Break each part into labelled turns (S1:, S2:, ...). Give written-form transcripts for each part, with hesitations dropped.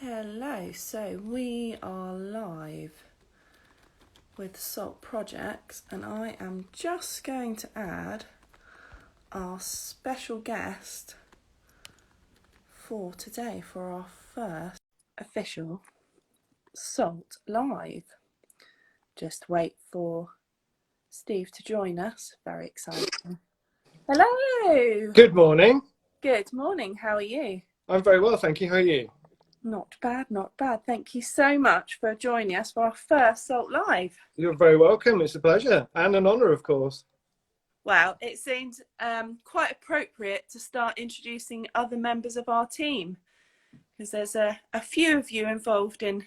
S1: Hello, so we are live with Salt Projects, and I am just going to add our special guest for today for our first official Salt Live. Just wait for Steve to join us. Very exciting. Hello.
S2: Good morning.
S1: Good morning. How are you?
S2: I'm very well, thank you. How are you?
S1: Not bad, not bad. Thank you so much for joining us for our first Salt Live.
S2: You're very welcome. It's a pleasure and an honour, of course.
S1: Well, it seemed quite appropriate to start introducing other members of our team, because there's a few of you involved in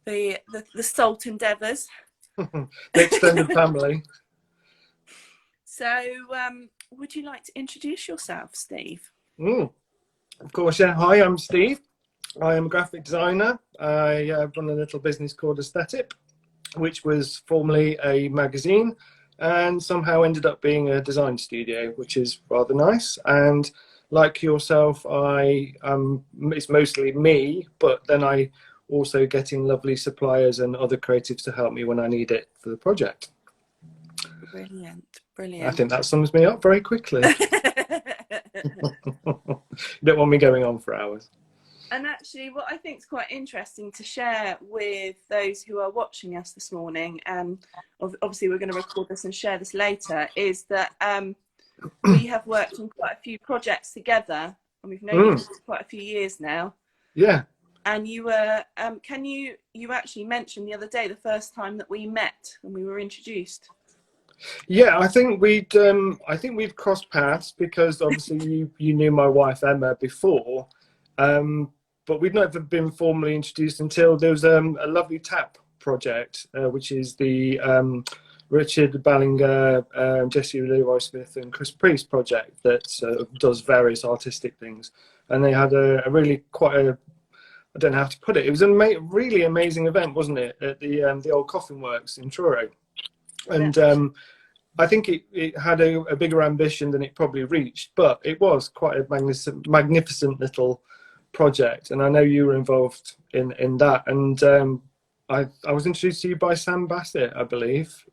S1: the salt endeavours.
S2: The extended family.
S1: So, would you like to introduce yourself, Steve?
S2: Of course, yeah. Hi, I'm Steve. I am a graphic designer. I run a little business called Aesthetip, which was formerly a magazine and somehow ended up being a design studio, which is rather nice. And like yourself, it's mostly me, but then I also get in lovely suppliers and other creatives to help me when I need it for the project.
S1: Brilliant, brilliant.
S2: I think that sums me up very quickly. You don't want me going on for hours.
S1: And actually, what I think is quite interesting to share with those who are watching us this morning, and obviously we're going to record this and share this later, is that we have worked on quite a few projects together, and we've known you for quite a few years now.
S2: Yeah.
S1: And you were, you actually mentioned the other day the first time that we met and we were introduced.
S2: Yeah, I think we'd crossed paths because obviously you knew my wife Emma before. But we'd never been formally introduced until there was a lovely tap project, which is the Richard Ballinger, Jesse Leroy Smith and Chris Priest project that does various artistic things. And they had a really I don't know how to put it. It was a really amazing event, wasn't it, at the old Coffin Works in Truro. And I think it had a bigger ambition than it probably reached, but it was quite a magnificent little project, and I know you were involved in that, and I was introduced to you by Sam Bassett, I believe,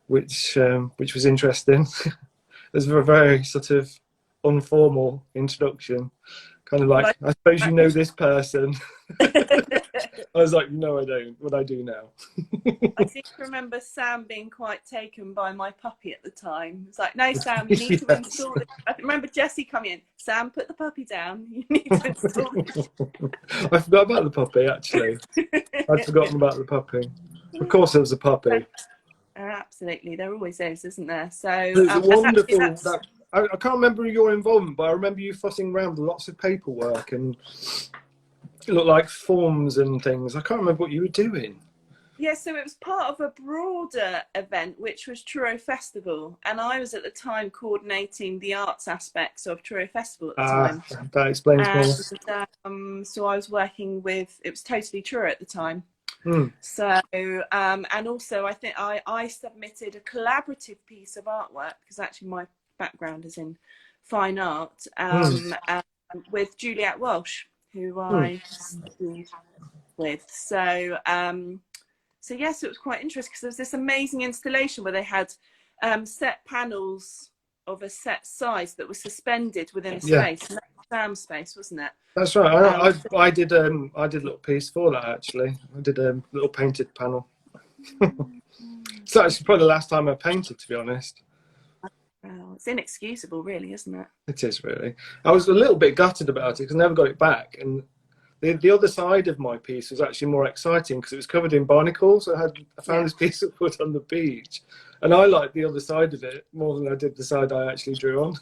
S2: which was interesting. It was a very sort of informal introduction, kind of like, I suppose you know this person. I was like, no, I don't. What I do now.
S1: I seem to remember Sam being quite taken by my puppy at the time. It's like, no, Sam, you need to install it. I remember Jesse coming in. Sam, put the puppy down. You need to install it.
S2: I forgot about the puppy, actually. I'd forgotten about the puppy. Of course, there was a puppy.
S1: Absolutely, there always is, isn't there? So
S2: it was wonderful. I can't remember your involvement, but I remember you fussing around with lots of paperwork and it looked like forms and things. I can't remember what you were doing.
S1: Yeah, so it was part of a broader event, which was Truro Festival, and I was at the time coordinating the arts aspects of Truro Festival at the time.
S2: That explains more.
S1: So I was working with, it was totally Truro at the time. So, and also I think I submitted a collaborative piece of artwork, because actually my background is in fine art, with Juliet Walsh, who I studied with. So, so yes, it was quite interesting because there was this amazing installation where they had set panels of a set size that was suspended within a space. And that was Sam's space, wasn't it?
S2: That's right. I did a little piece for that, actually. I did a little painted panel. So it's probably the last time I painted, to be honest.
S1: Well, it's inexcusable, really, isn't it?
S2: It is, really. I was a little bit gutted about it because I never got it back. And the other side of my piece was actually more exciting because it was covered in barnacles. I found this piece of wood on the beach, and I liked the other side of it more than I did the side I actually drew on.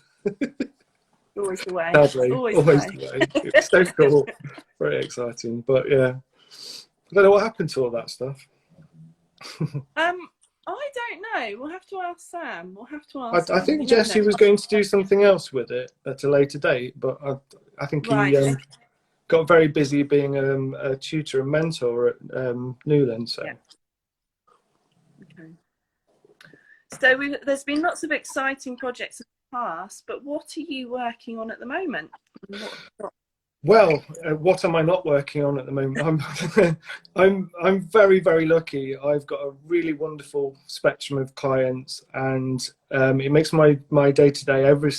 S1: Always the way.
S2: Sadly, always the way. It was so cool, very exciting. But yeah, I don't know what happened to all that stuff.
S1: I don't know. We'll have to ask Sam.
S2: I think Jesse was going to do something else with it at a later date, but I think he got very busy being a tutor and mentor at Newland. So.
S1: Yeah. Okay. So there's been lots of exciting projects in the past, but what are you working on at the moment?
S2: Well, what am I not working on at the moment? I'm very, very lucky. I've got a really wonderful spectrum of clients, and it makes my day to day ever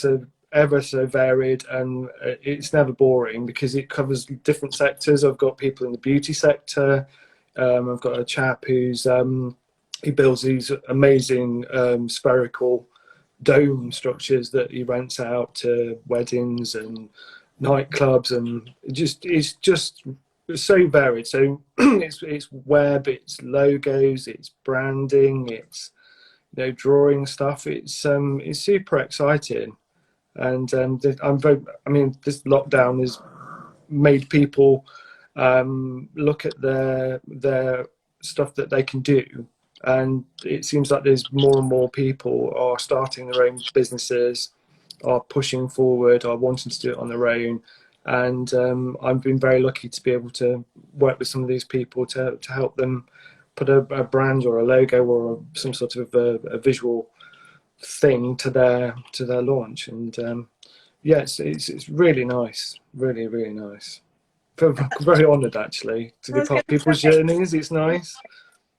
S2: so varied, and it's never boring because it covers different sectors. I've got people in the beauty sector. I've got a chap he builds these amazing spherical dome structures that he rents out to weddings and nightclubs, and it's just so varied. So it's web, it's logos, it's branding, it's drawing stuff. It's super exciting, and I'm very. I mean, this lockdown has made people look at their stuff that they can do, and it seems like there's more and more people are starting their own businesses, are pushing forward, are wanting to do it on their own. And I've been very lucky to be able to work with some of these people to help them put a brand or a logo or some sort of a visual thing to their launch. And yes, it's really nice, really, really nice. I'm very honoured actually to be part of people's journeys. It's nice.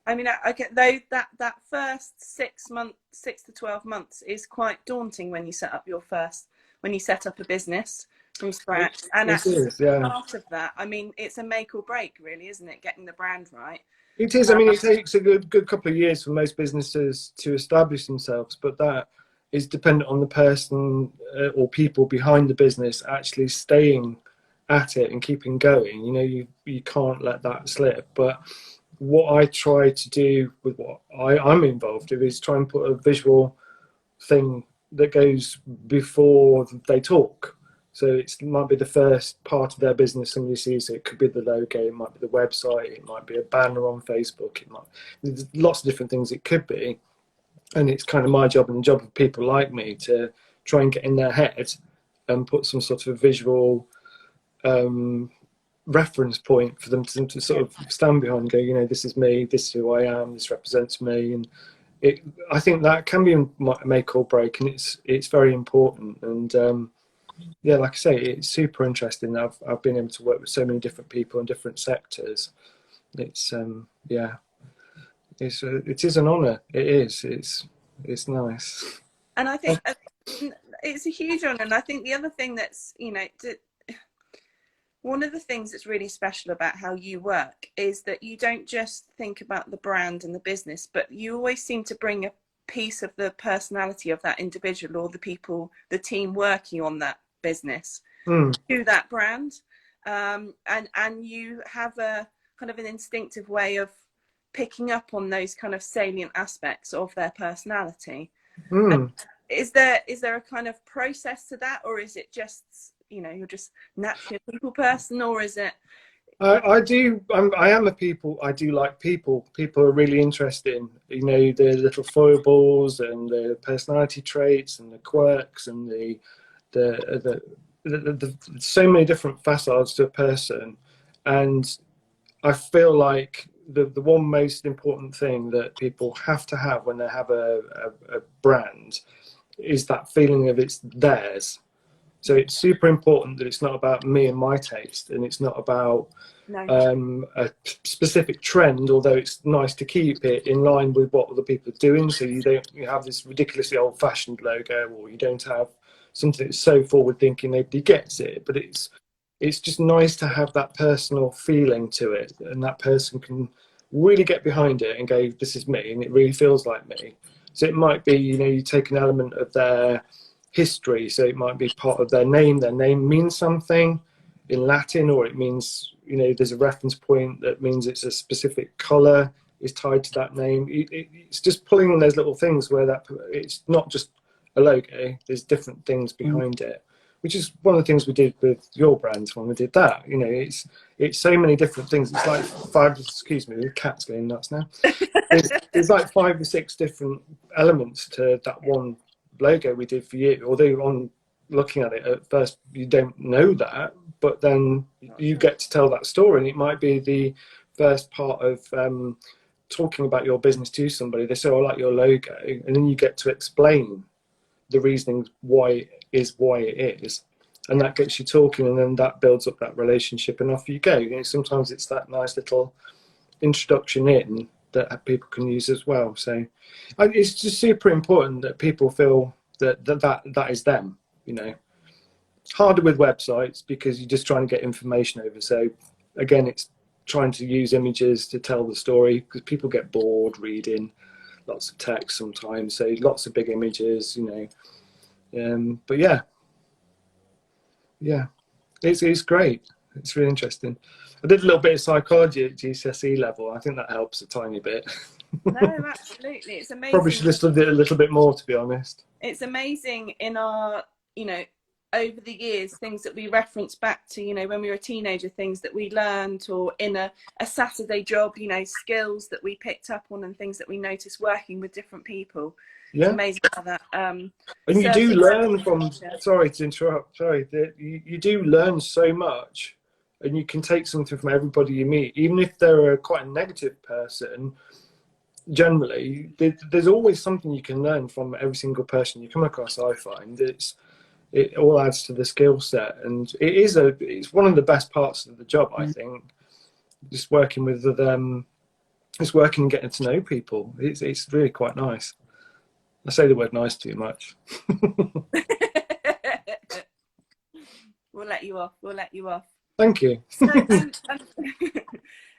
S1: I mean, I get though that first 6 to 12 months is quite daunting when you set up a business from scratch. And part of that, I mean, it's a make or break, really, isn't it? Getting the brand right.
S2: It is. I mean, it takes a good couple of years for most businesses to establish themselves, but that is dependent on the person or people behind the business actually staying at it and keeping going. You can't let that slip. But what I try to do with what I'm involved with is try and put a visual thing that goes before they talk. So it might be the first part of their business somebody sees. It could be the logo, it might be the website, it might be a banner on Facebook. There's lots of different things it could be. And it's kind of my job and the job of people like me to try and get in their head and put some sort of visual reference point for them to sort of stand behind and go, this is me, this is who I am, this represents me. And I think that can be a make or break, and it's very important. And yeah, like I say, it's super interesting. I've been able to work with so many different people in different sectors. It's it is an honour. It is. It's nice.
S1: And I think it's a huge honour. And I think the other thing that's one of the things that's really special about how you work is that you don't just think about the brand and the business, but you always seem to bring a piece of the personality of that individual or the team working on that business to that brand. And you have a kind of an instinctive way of picking up on those kind of salient aspects of their personality. Is there a kind of process to that, or is it just you're just naturally a people person, or is it? I am a people. I do like people. People are really interesting. The little foibles and the personality traits and the quirks and the so many different facades to a person. And I feel like the one most important thing that people have to have when they have a brand is that feeling of it's theirs. So it's super important that it's not about me and my taste, and it's not about a specific trend, although it's nice to keep it in line with what other people are doing. So you have this ridiculously old-fashioned logo, or you don't have something that's so forward-thinking nobody gets it. But it's just nice to have that personal feeling to it, and that person can really get behind it and go, this is me, and it really feels like me. So it might be, you take an element of their history, so it might be part of their name. Their name means something in Latin, or it means, there's a reference point that means it's a specific color is tied to that name. It's just pulling on those little things where it's not just a logo, there's different things behind it, which is one of the things we did with your brands when we did that. It's so many different things. It's like the cat's going nuts now. There's like 5 or 6 different elements to that one logo we did for you, although on looking at it at first you don't know that, but then you get to tell that story, and it might be the first part of talking about your business to somebody. They say, I like your logo, and then you get to explain the reasoning why it is.
S2: and that gets you talking, and then that builds up that relationship, and off you go. You know, sometimes it's that nice little introduction in that people can use as well. So it's just super important that people feel that is them. You know, harder with websites because you're just trying to get information over. So again, it's trying to use images to tell the story, because people get bored reading lots of text sometimes. So lots of big images, you know. But yeah, it's great. It's really interesting. I did a little bit of psychology at GCSE level. I think that helps a tiny bit.
S1: No, absolutely. It's amazing.
S2: Probably should have studied it a little bit more, to be honest.
S1: It's amazing in our, you know, over the years, things that we reference back to, you know, when we were a teenager, things that we learned, or in a Saturday job, you know, skills that we picked up on and things that we noticed working with different people. Yeah. It's amazing how that.
S2: And you do learn from, sorry to interrupt, you do learn so much, and you can take something from everybody you meet, even if they're quite a negative person. Generally, there's always something you can learn from every single person you come across. I find it all adds to the skill set, and it's one of the best parts of the job. I think just working with them, just working and getting to know people. It's really quite nice. I say the word nice too much.
S1: We'll let you off.
S2: Thank you.
S1: So,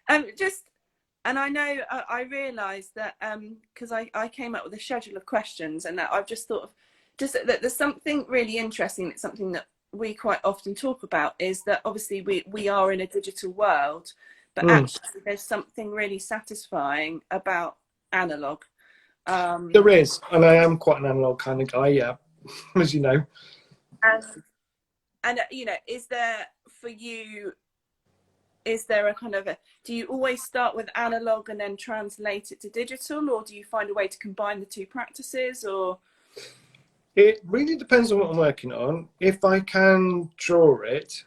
S1: and I know I realised that because I came up with a schedule of questions, and that I've just thought of that there's something really interesting. It's something that we quite often talk about, is that obviously we are in a digital world, but actually there's something really satisfying about analog.
S2: There is, and I am quite an analog kind of guy, yeah, as you know.
S1: And you know, is there for you? Is there a kind of do you always start with analog and then translate it to digital, or do you find a way to combine the two practices, or?
S2: It really depends on what I'm working on. If I can draw it,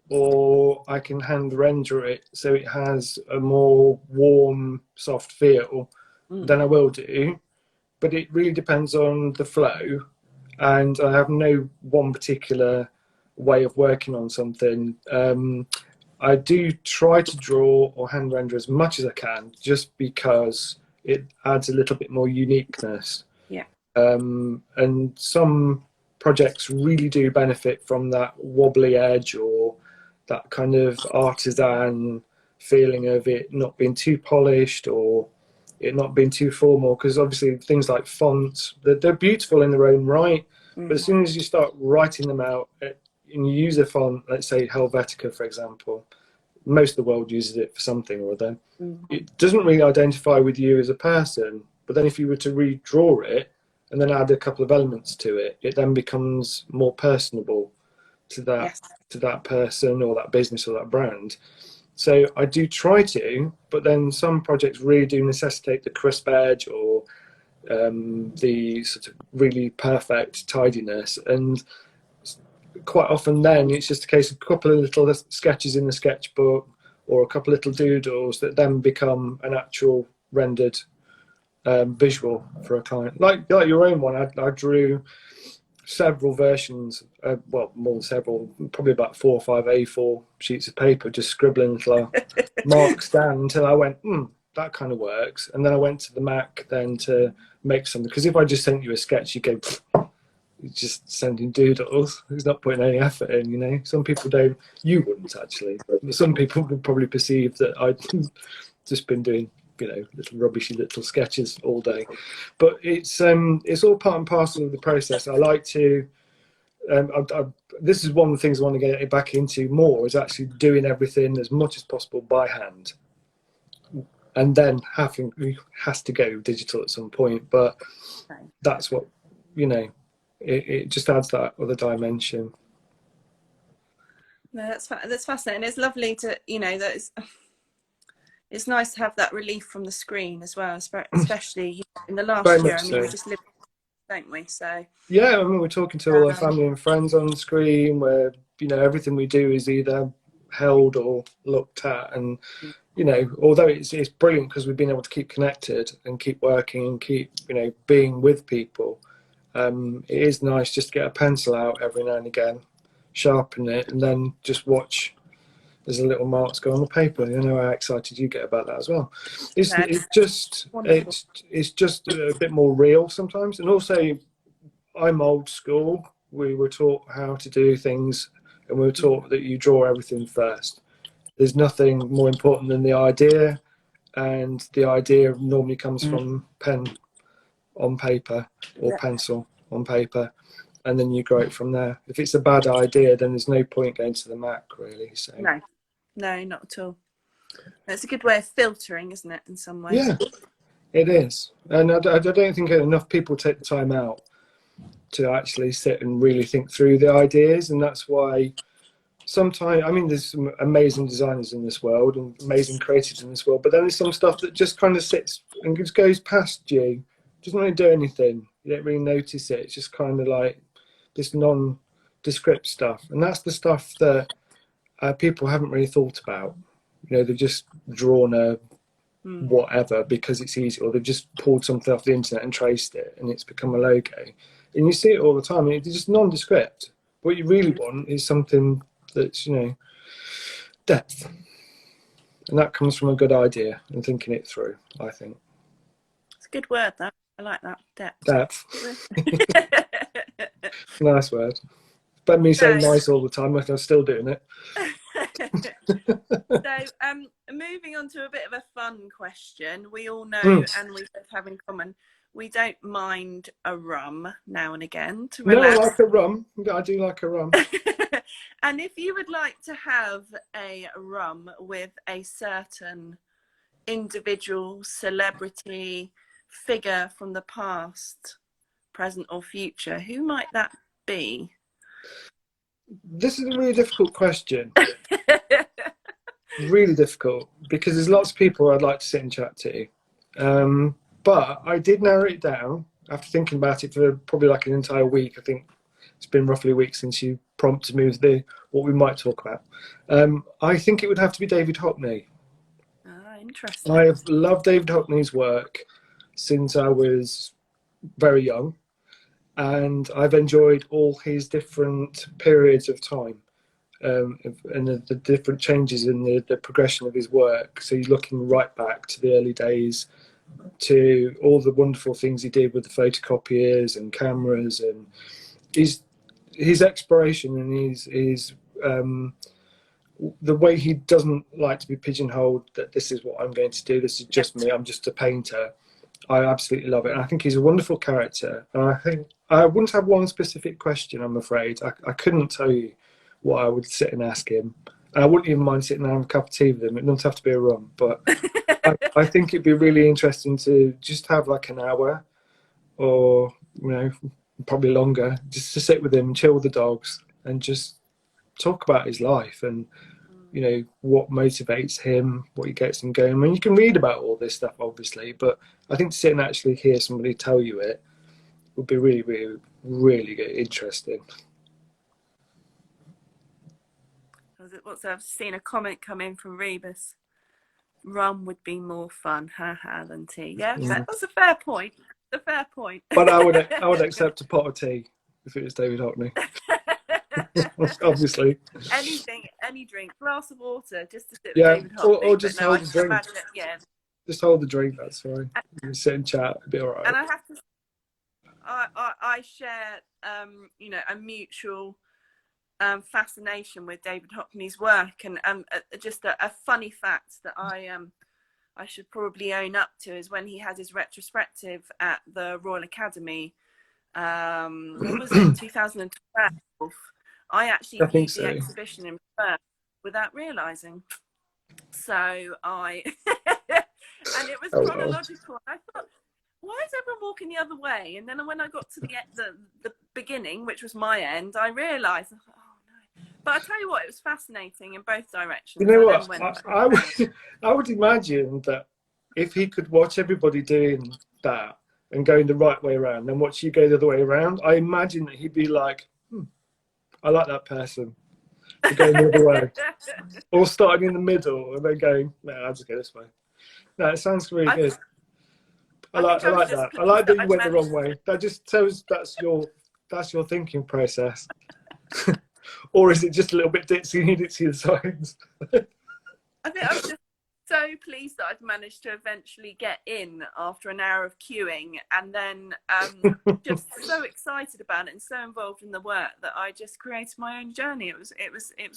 S2: or I can hand render it so it has a more warm, soft feel, then I will do. But it really depends on the flow, and I have no one particular way of working on something. I do try to draw or hand render as much as I can, just because it adds a little bit more uniqueness.
S1: Yeah.
S2: And some projects really do benefit from that wobbly edge, or that kind of artisan feeling of it not being too polished, or it not being too formal, because obviously things like fonts, they're beautiful in their own right, but as soon as you start writing them out and you use a font, let's say Helvetica, for example, most of the world uses it for something or other. It doesn't really identify with you as a person, but then if you were to redraw it and then add a couple of elements to it, it then becomes more personable to that person or that business or that brand. So I do try to, but then some projects really do necessitate the crisp edge, or the sort of really perfect tidiness, and quite often then it's just a case of a couple of little sketches in the sketchbook, or a couple of little doodles that then become an actual rendered visual for a client. Like your own one, I drew several versions, well, more than several, probably about 4 or 5 A4 sheets of paper, just scribbling little marks down until I went, that kind of works. And then I went to the Mac then to make something, because if I just sent you a sketch, you go, you're just sending doodles. He's not putting any effort in, you know. Some people don't. You wouldn't actually, but some people would probably perceive that I'd just been doing, you know, little rubbishy little sketches all day. But it's all part and parcel of the process. I like to. This is one of the things I want to get back into more, is actually doing everything as much as possible by hand, and then has to go digital at some point. But that's what, you know. It just adds that other dimension.
S1: No, that's fascinating. It's lovely to, you know, that it's nice to have that relief from the screen as well, especially in the last year. I mean, we just live, don't we? So
S2: yeah, I mean, we're talking to all our family and friends on the screen, where, you know, everything we do is either held or looked at, and you know, although it's brilliant because we've been able to keep connected and keep working and keep, you know, being with people. It is nice just to get a pencil out every now and again, sharpen it, and then just watch as the little marks go on the paper. You know how excited you get about that as well. It's just a bit more real sometimes. And also, I'm old school. We were taught how to do things, and we were taught that you draw everything first. There's nothing more important than the idea, and the idea normally comes from pen on paper or pencil on paper, and then you grow it from there. If it's a bad idea, then there's no point going to the Mac, really. So
S1: no, not at all. It's a good way of filtering, isn't it, in some ways?
S2: Yeah, it is. And I don't think enough people take the time out to actually sit and really think through the ideas, and that's why sometimes, I mean, there's some amazing designers in this world and amazing creatives in this world, but then there's some stuff that just kind of sits and just goes past you. Doesn't really do anything. You don't really notice it. It's just kind of like this nondescript stuff, and that's the stuff that people haven't really thought about. You know, they've just drawn a whatever because it's easy, or they've just pulled something off the internet and traced it, and it's become a logo. And you see it all the time. It's just nondescript. What you really want is something that's, you know, depth, and that comes from a good idea and thinking it through. I think
S1: it's a good word. That I like that,
S2: depth. Nice word. But me saying nice all the time, like I'm still doing it.
S1: So, moving on to a bit of a fun question. We all know, and we both have in common, we don't mind a rum now and again to relax.
S2: No, I like a rum. I do like a rum.
S1: And if you would like to have a rum with a certain individual, celebrity, figure from the past, present or future, who might that be?
S2: This is a really difficult question. Really difficult, because there's lots of people I'd like to sit and chat to. But I did narrow it down after thinking about it for probably like an entire week. I think it's been roughly a week since you prompted me with what we might talk about. I think it would have to be David Hockney.
S1: Interesting.
S2: I have loved David Hockney's work since I was very young, and I've enjoyed all his different periods of time, and the different changes in the progression of his work. So you're looking right back to the early days, to all the wonderful things he did with the photocopiers and cameras, and his exploration and his the way he doesn't like to be pigeonholed, that this is what I'm going to do, this is just me, I'm just a painter. I absolutely love it, and I think he's a wonderful character. And I think I wouldn't have one specific question, I'm afraid. I couldn't tell you what I would sit and ask him, and I wouldn't even mind sitting and having a cup of tea with him. It doesn't have to be a rum, but I think it'd be really interesting to just have like an hour, or probably longer, just to sit with him and chill with the dogs and just talk about his life and what motivates him, what he gets him going. I mean, you can read about all this stuff obviously, but I think to sit and actually hear somebody tell you it would be really, really, really good, interesting.
S1: I've seen a comment come in from Rebus. Rum would be more fun, than tea. Yeah, that's a fair point. A fair point.
S2: But I would accept a pot of tea if it was David Hockney. Obviously.
S1: Anything, any drink, glass of water, just to sit with David Hockney.
S2: Or just hold the drink. Just hold the drink. That's fine. You sit and chat. It'll be all right.
S1: And I have to. I share, a mutual fascination with David Hockney's work, and just a funny fact that I should probably own up to is when he had his retrospective at the Royal Academy. What was it, 2012? I actually viewed the exhibition in Perth without realising. So and it was chronological. I thought, why is everyone walking the other way? And then when I got to the beginning, which was my end, I realised, oh no. But I tell you what, it was fascinating in both directions.
S2: You know what? I would imagine that if he could watch everybody doing that and going the right way around, then watch you go the other way around, I imagine that he'd be like, I like that person. They're going the other way. Or starting in the middle and then going, no, I'll just go this way. No, it sounds really good. I like that. I like that you went the wrong way. That just shows that's your thinking process. Or is it just a little bit ditzy, you need it to see the signs?
S1: I think I was just so pleased that I'd managed to eventually get in after an hour of queuing, and then just so excited about it and so involved in the work that I just created my own journey. It was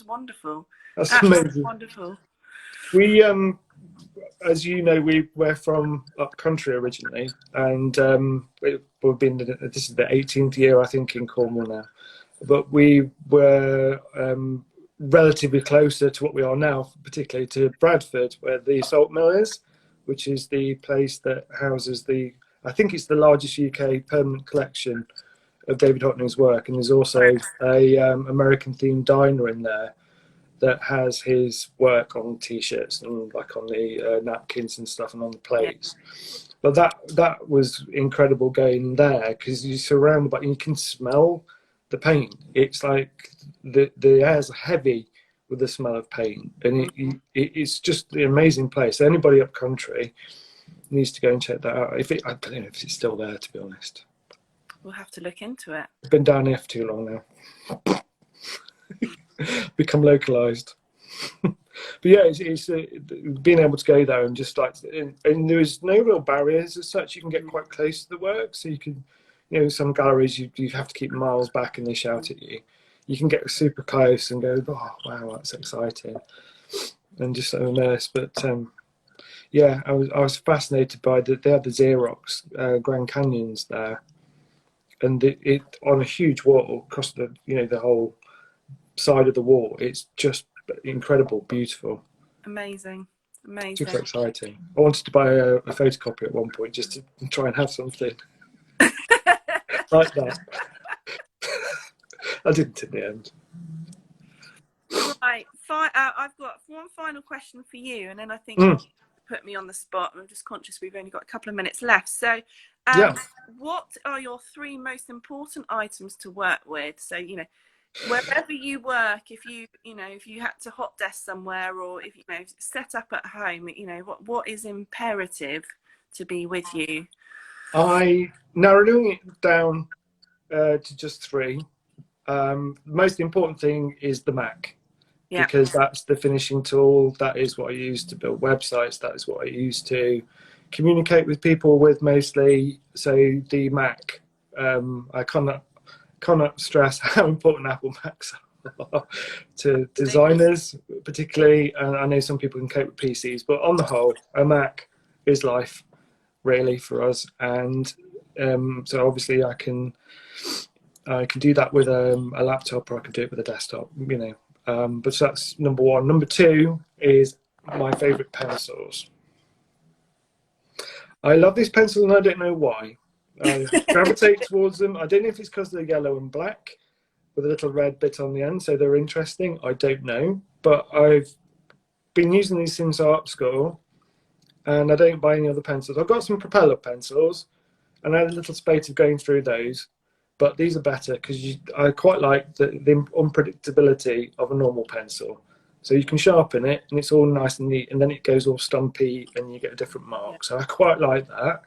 S1: wonderable.
S2: That's
S1: Absolutely
S2: amazing.
S1: wonderful.
S2: We, as you know, we're from up country originally, and we've been, this is the 18th year, I think, in Cornwall now. But we were relatively closer to what we are now, particularly to Bradford, where the salt mill is, which is the place that houses I think it's the largest UK permanent collection of David Hockney's work. And there's also a American-themed diner in there that has his work on T-shirts and like on the napkins and stuff and on the plates. Yeah. But that was incredible going there, because you're surrounded by, you can smell the paint. It's like the air's heavy with the smell of paint, and it's just an amazing place. Anybody up country needs to go and check that out. I don't know if it's still there, to be honest.
S1: We'll have to look into it.
S2: I've been down here for too long now. Become localized. But yeah, it's being able to go there and just like, and there's no real barriers as such. You can get quite close to the work, so you can, you know, some galleries you have to keep miles back and they shout at you. You can get super close and go, oh wow, that's exciting, and just so immersed. But yeah, I was fascinated by they had the Xerox Grand Canyons there, and it on a huge wall across the whole side of the wall. It's just incredible, beautiful,
S1: amazing.
S2: Super exciting. I wanted to buy a photocopy at one point just to try and have something like that. I didn't in the end.
S1: Right, I've got one final question for you, and then I think you put me on the spot. I'm just conscious we've only got a couple of minutes left. So, what are your 3 most important items to work with? So, you know, wherever you work, if you had to hot desk somewhere, or if set up at home, what is imperative to be with you?
S2: I narrowing it down to just 3. Most important thing is the Mac, because that's the finishing tool. That is what I use to build websites. That is what I use to communicate with people with mostly. So the Mac, I cannot stress how important Apple Macs are to designers, particularly. And I know some people can cope with PCs, but on the whole, a Mac is life, really, for us. And so obviously I can do that with a laptop, or I can do it with a desktop, but so that's number 1. Number 2 is my favorite pencils. I love these pencils, and I don't know why. I gravitate towards them. I don't know if it's because they're yellow and black with a little red bit on the end, so they're interesting. I don't know, but I've been using these since art school, and I don't buy any other pencils. I've got some propeller pencils, and I had a little spate of going through those, but these are better because I quite like the unpredictability of a normal pencil. So you can sharpen it, and it's all nice and neat, and then it goes all stumpy, and you get a different mark. So I quite like that.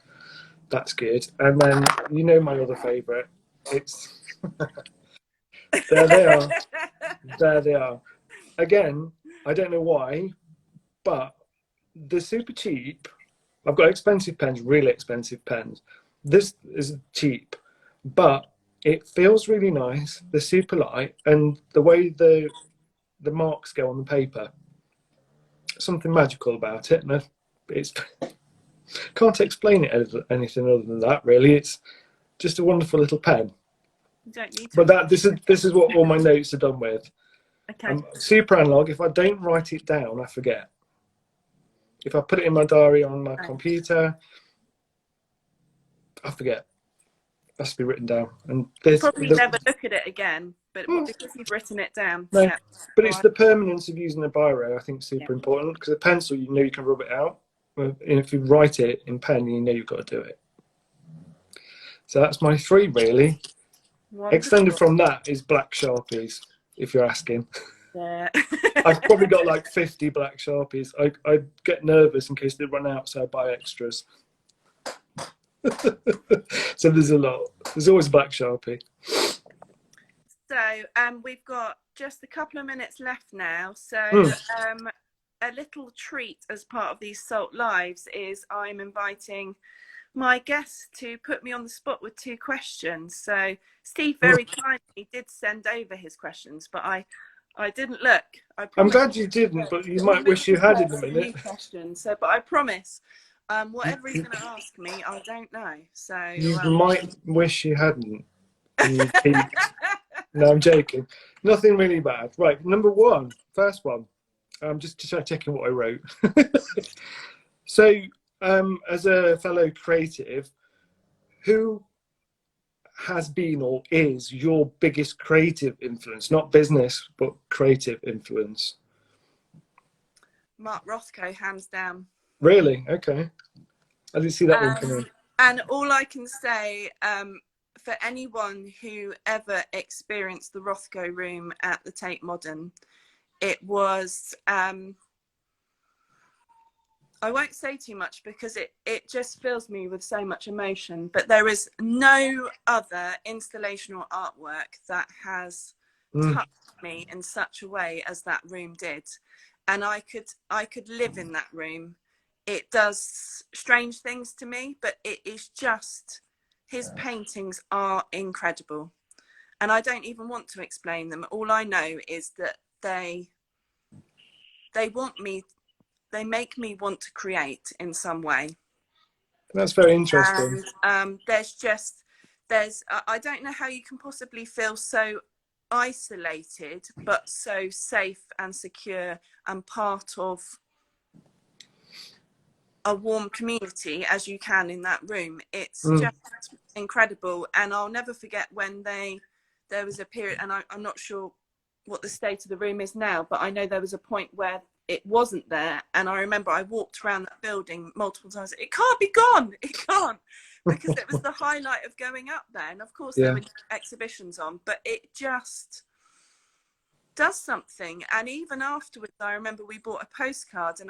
S2: That's good. And then my other favourite. It's there they are. There they are. Again, I don't know why, but they're super cheap. I've got expensive pens, really expensive pens. This is cheap, but it feels really nice. They're super light, and the way the marks go on the paper, something magical about it. And it's can't explain it as anything other than that, really. It's just a wonderful little pen.
S1: You don't need to.
S2: But this is what all my notes are done with.
S1: Okay.
S2: I'm super analog. If I don't write it down, I forget. If I put it in my diary on my computer, I forget. It has to be written down. And
S1: probably never look at it again, but because you've written it down.
S2: No, but it's the permanence of using a biro, I think, super important, because a pencil, you can rub it out. And if you write it in pen, you've got to do it. So that's my 3, really. Wonderful. Extended from that is black Sharpies, if you're asking. Yeah. I've probably got like 50 black Sharpies. I get nervous in case they run out, so I buy extras. So there's a lot. There's always a black Sharpie.
S1: So we've got just a couple of minutes left now. So a little treat as part of these Salt Lives is I'm inviting my guests to put me on the spot with 2 questions. So Steve very kindly did send over his questions, but I didn't look.
S2: I'm glad you didn't, but you might wish you had in a minute.
S1: So, but I promise, whatever he's going to ask me, I don't know. So
S2: you might wish you hadn't. And you peaked. No, I'm joking. Nothing really bad. Right, number 1, first one. I'm just checking what I wrote. So, as a fellow creative, who has been or is your biggest creative influence? Not business, but creative influence.
S1: Mark Rothko, hands down.
S2: Really? Okay. I didn't see that one coming.
S1: And all I can say, for anyone who ever experienced the Rothko room at the Tate Modern, it was, I won't say too much because it just fills me with so much emotion, but there is no other installational artwork that has touched me in such a way as that room did. And I could live in that room. It does strange things to me, but it is just, his paintings are incredible. And I don't even want to explain them. All I know is that they make me want to create in some way.
S2: That's very interesting.
S1: And I don't know how you can possibly feel so isolated, but so safe and secure and part of a warm community as you can in that room. It's just incredible. And I'll never forget when there was a period, and I'm not sure what the state of the room is now, but I know there was a point where it wasn't there, and I remember I walked around that building multiple times. It can't be gone, it can't, because it was the highlight of going up there. And of course there were exhibitions on, but it just does something. And even afterwards, I remember we bought a postcard, and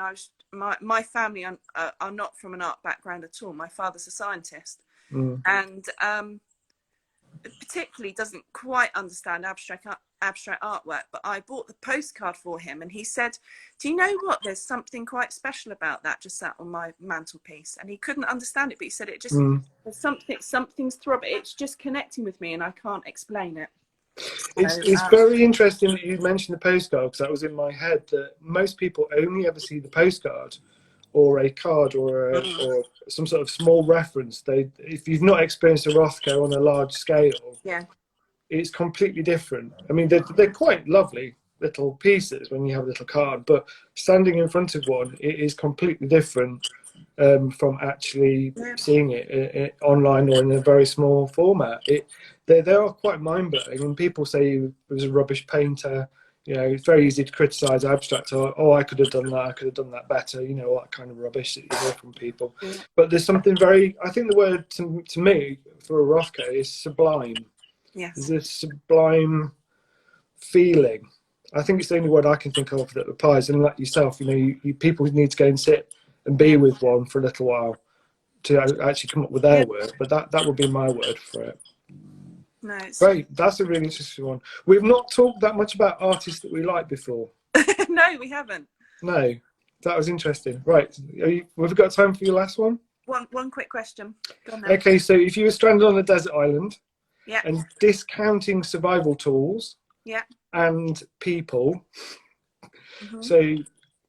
S1: my family are not from an art background at all. My father's a scientist, and particularly doesn't quite understand abstract artwork, but I bought the postcard for him, and he said, do you know what, there's something quite special about that just sat on my mantelpiece. And he couldn't understand it, but he said it just there's something's throbbing, it's just connecting with me and I can't explain it.
S2: It's very interesting that you mentioned the postcard, because that was in my head, that most people only ever see the postcard or a card or some sort of small reference. If you've not experienced a Rothko on a large scale, it's completely different. I mean, they're quite lovely little pieces when you have a little card, but standing in front of one, it is completely different from actually seeing it online or in a very small format. They are quite mind-blowing, and people say he was a rubbish painter. You know, it's very easy to criticise abstract art. Oh, I could have done that. I could have done that better. You know, all that kind of rubbish that you hear from people. But there's something very, I think the word to me for a Rothko is sublime.
S1: Yes.
S2: There's a sublime feeling. I think it's the only word I can think of that applies. And like yourself, you know, you people need to go and sit and be with one for a little while to actually come up with their word. But that would be my word for it.
S1: No,
S2: Great, that's a really interesting one. We've not talked that much about artists that we like before.
S1: No, we haven't.
S2: No, that was interesting. Right, we've got time for your last one?
S1: One quick question. Go on then.
S2: Okay, so if you were stranded on a desert island
S1: Yeah.
S2: and discounting survival tools
S1: Yeah.
S2: and people, so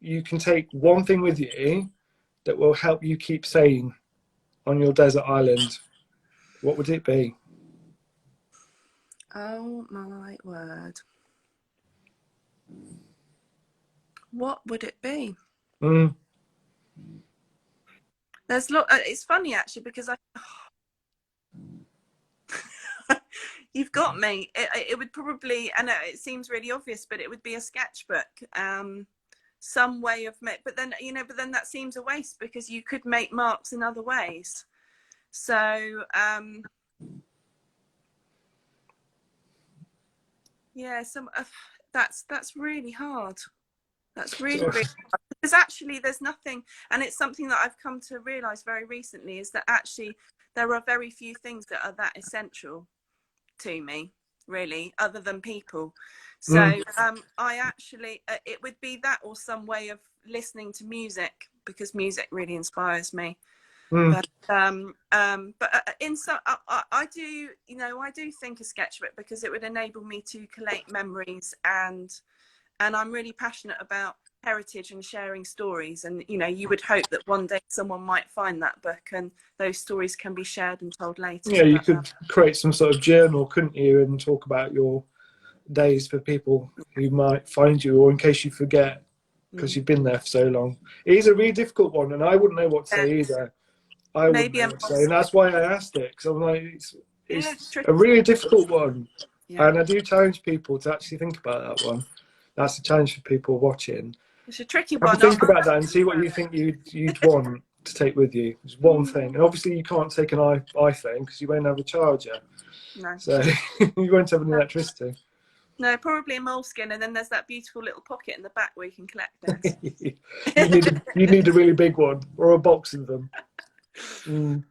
S2: you can take one thing with you that will help you keep sane on your desert island, what would it be?
S1: Oh my word. What would it be? There's it's funny actually, because you've got me. It would probably, and it seems really obvious, but it would be a sketchbook. Some way of but then that seems a waste, because you could make marks in other ways. So yeah, that's really hard. That's really hard, because actually there's nothing, and it's something that I've come to realize very recently, is that actually there are very few things that are that essential to me. really, other than people. So I actually, it would be that or some way of listening to music, because music really inspires me. But in some, I do, you know, I do think a sketchbook because it would enable me to collate memories, and I'm really passionate about heritage and sharing stories. And you know, you would hope that one day someone might find that book and those stories can be shared and told later.
S2: Yeah, you could create some sort of journal, couldn't you, and talk about your days for people who might find you, or in case you forget, because you've been there for so long. It is a really difficult one, and I wouldn't know what to say either. I wouldn't know what to say, and that's why I asked it, because I'm like, it's a really difficult one, and I do challenge people to actually think about that one. That's a challenge for people watching.
S1: It's a tricky one.
S2: Have to think about that and see what you think you'd want to take with you. It's one thing, and obviously you can't take an iPhone because you won't have a charger. No. So you won't have any electricity.
S1: No, probably a moleskin, and then there's that beautiful little pocket in the back where you can collect things.
S2: you need a really big one, or a box of them. Well,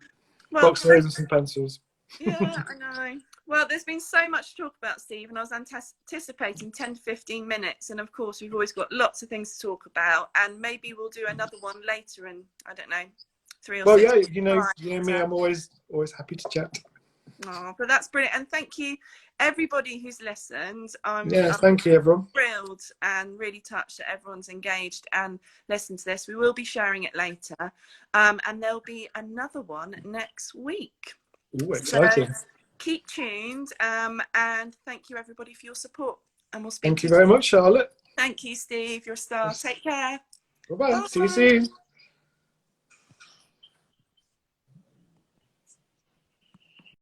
S2: box of those and some pencils.
S1: Yeah, I know. Well, there's been so much to talk about, Steve, and I was anticipating 10 to 15 minutes. And of course, we've always got lots of things to talk about. And maybe we'll do another one later in, I don't know, 3 or 6.
S2: Well, yeah, you know me, I'm always happy to chat.
S1: Oh, but that's brilliant. And thank you, everybody who's listened.
S2: Thank you, everyone.
S1: Thrilled and really touched that everyone's engaged and listened to this. We will be sharing it later. And there'll be another one next week.
S2: Ooh, exciting.
S1: So, keep tuned, and thank you everybody for your support, and we'll speak
S2: thank you very much, Charlotte.
S1: Thank you, Steve, you're a star. Take care.
S2: Bye-bye. See you soon.